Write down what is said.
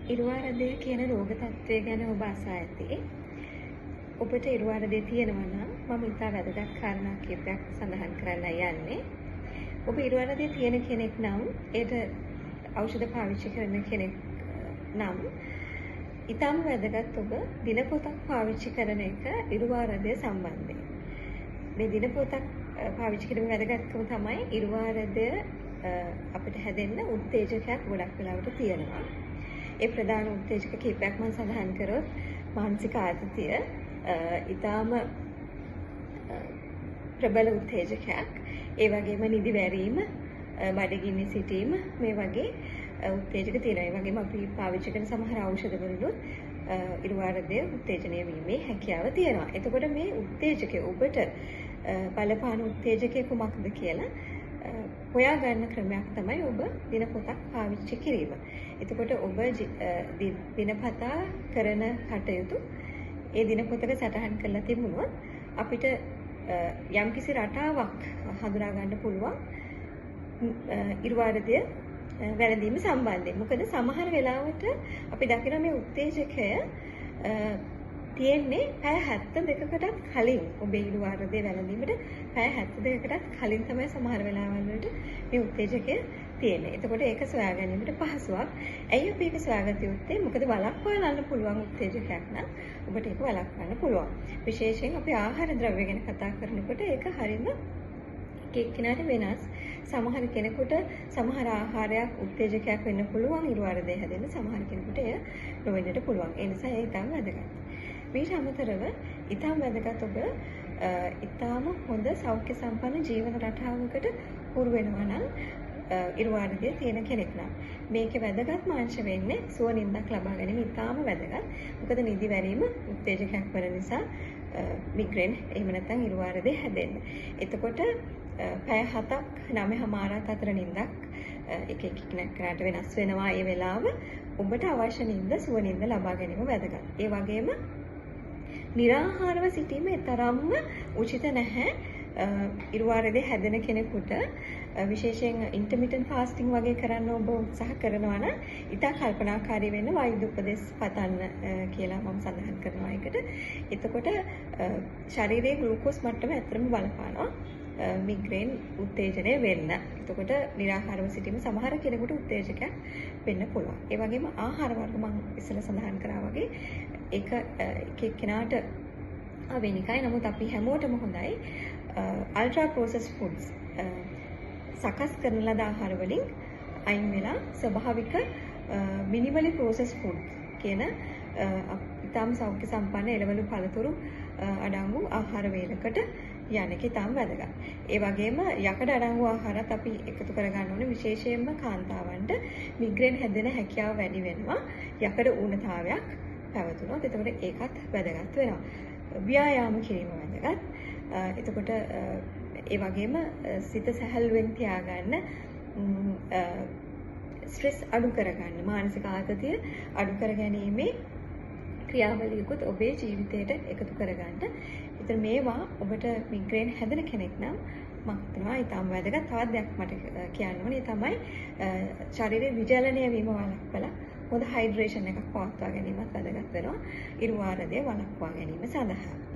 ඉරුවාරදය කියන රෝග තත්ත්වය ගැන ඔබ අසා ඇති. ඔබට ඉරුවාරදය තියෙනවා නම් මම ඉතා වැදගත් කාරණා කිහිපයක් සඳහන් කරන්න යන්නේ. ඔබ ඉරුවාරදය තියෙන කෙනෙක් නම් ඒට ඖෂධ පාවිච්චි කරන කෙනෙක් නම් ඉතාම වැදගත් ඔබ දිනපොතක් පාවිච්චි කරන එක ඉරුවාරදය සම්බන්ධයෙන්. මේ දිනපොතක් පාවිච්චි කිරීම වැදගත්කම තමයි ඉරුවාරදය අපිට හැදෙන්න උත්තේජකයක් ගොඩක් වෙලාවට තියෙනවා. ඒ ප්‍රධාන උත්තේජක කිහිපයක් මම සඳහන් කරොත් මානසික ආතතිය ඊටාම ප්‍රබල උත්තේජකයක්. ඒ වගේම නිදි වැරීම, බඩගිනි සිටීම මේ වගේ උත්තේජක තියෙනවා. ඒ වගේම අපි පාවිච්චි කරන සමහර ඖෂධ වලුත් ඉරුවාරදය උත්තේජනය වීමේ හැකියාව තියෙනවා. එතකොට මේ උත්තේජකය ඔබට බලපාන උත්තේජකය කුමක්ද කියලා හොයා ගන්න ක්‍රමයක් තමයි ඔබ දිනපොතක් පාවිච්චි කිරීම. එතකොට ඔබ දිනපතා කරන කටයුතු ඒ දිනපොතක සටහන් කරලා තිබුණොත් අපිට යම්කිසි රටාවක් හඳුනා ගන්න පුළුවන් ඉරුවාරදය වැළඳීම සම්බන්ධයෙන්. මොකද සමහර වෙලාවට අපි දකිනවා මේ උත්තේජකය තියෙන්නේ පැය 72කටත් කලින් ඔබේ ඉරුවාරදය වැළඳීමට පැය 72කටත් කලින් තමයි සමහර වෙලාවල් වලට මේ උත්තේජකය තියෙන්නේ. එතකොට ඒක සොයා ගැනීමට පහසුවක්. ඇයි අපි ඒක සොයාගත යුත්තේ? මොකද වළක්වා ගන්න පුළුවන් උත්තේජකයක් නම් ඔබට ඒක වළක්වන්න පුළුවන්. විශේෂයෙන් අපි ආහාර ද්‍රව්‍ය ගැන කතා කරනකොට ඒක හරියම එක්කෙනාට වෙනස්. සමහර කෙනෙකුට සමහර ආහාරයක් උත්තේජකයක් වෙන්න පුළුවන් ඉරුවාරදය හැදෙන්න. සමහර කෙනෙකුට එය නොවෙන්නට පුළුවන්. ඒ නිසා ඒක ඉතාම වැදගත්. මීට අමතරව ඉතාම වැදගත් ඔබ ඉතාම හොඳ සෞඛ්‍ය සම්පන්න ජීවන රටාවකට හුරු වෙනවා නම් ඉරුවාරදය තියෙන කෙනෙක් නම් මේකේ වැදගත්ම අංශ වෙන්නේ සුවනින්දක් ලබා ගැනීම ඉතාම වැදගත්. මොකද නිදි වැරීම උත්තේජකයක් වෙන නිසා මිග්‍රේන් එහෙම නැත්නම් ඉරුවාරදය හැදෙන්න. එතකොට පැය 7ක් 9:00 අතර නිින්දක් එක කෙනෙක්ට වෙනස් වෙනවා. ඒ වෙලාව ඔබට අවශ්‍ය නිින්ද සුවනින්ද ලබා ගැනීම වැදගත්. ඒ වගේම නිරාහාරව සිටීම තරම්ම උචිත නැහැ. ඉරුවාරදය හැදෙන කෙනෙකුට විශේෂයෙන් ඉන්ටර්මිටන්ට් ෆාස්ටිං වගේ කරන්න ඔබ උත්සාහ කරනවා නම් ඉතා කල්පනාකාරී වෙන්න වෛද්‍ය උපදෙස් පතන්න කියලා මම සඳහන් කරනවා ඒකට. එතකොට ශරීරයේ ග්ලූකෝස් මට්ටම ඇත්තටම බලපානවා මිග්‍රේන් උත්තේජනය වෙන්න. එතකොට නිරාහාරව සිටීම සමහර කෙනෙකුට උත්තේජකයක් වෙන්න පුළුවන්. ඒ වගේම ආහාර වර්ග මම ඉස්සෙල්ලා සඳහන් කරා වගේ ඒක එක එක්කෙනාට වෙනිකයි. නමුත් අපි හැමෝටම හොඳයි අල්ට්‍රා ප්‍රොසෙස් ෆුඩ්ස් සකස් කරන ලද ආහාර වලින් අයින් වෙලා ස්වභාවික මිනිමලි ප්‍රොසෙස් ෆුඩ් කියන ඉතාම සෞඛ්‍ය සම්පන්න එළවලු පළතුරු අඩංගු ආහාර වේලකට යන එක ඉතාම වැදගත්. ඒ වගේම යකඩ අඩංගු ආහාරات අපි එකතු කරගන්න ඕනේ. විශේෂයෙන්ම කාන්තාවන්ට මිග්‍රේන් හැදෙන හැකියාව වැඩි වෙනවා යකඩ ඌනතාවයක් පැවතුනොත්. එතකොට ඒකත් වැදගත් වෙනවා. ව්‍යායාම කිරීම වැදගත්. එතකොට ඒ වගේම සිත සැහැල්ලුවෙන් තියාගන්න, ස්ට්‍රෙස් අඩු කරගන්න, මානසික ආතතිය අඩු කරගැනීමේ ක්‍රියාවලියකුත් ඔබේ ජීවිතයට එකතු කරගන්න. ඉතින් මේවා ඔබට මිග්‍රේන් හැදෙන කෙනෙක් නම් මම හිතනවා ඊටම වැදගත්. තවත් දෙයක් මට කියන්න ඕනේ තමයි ශරීරයේ විජලනය වීම වළක්වලා හොඳ හයිඩ්‍රේෂන් එකක් පවත්වා ගැනීමත් වැදගත් වෙනවා ඉරුවාරදය වළක්වා ගැනීම සඳහා.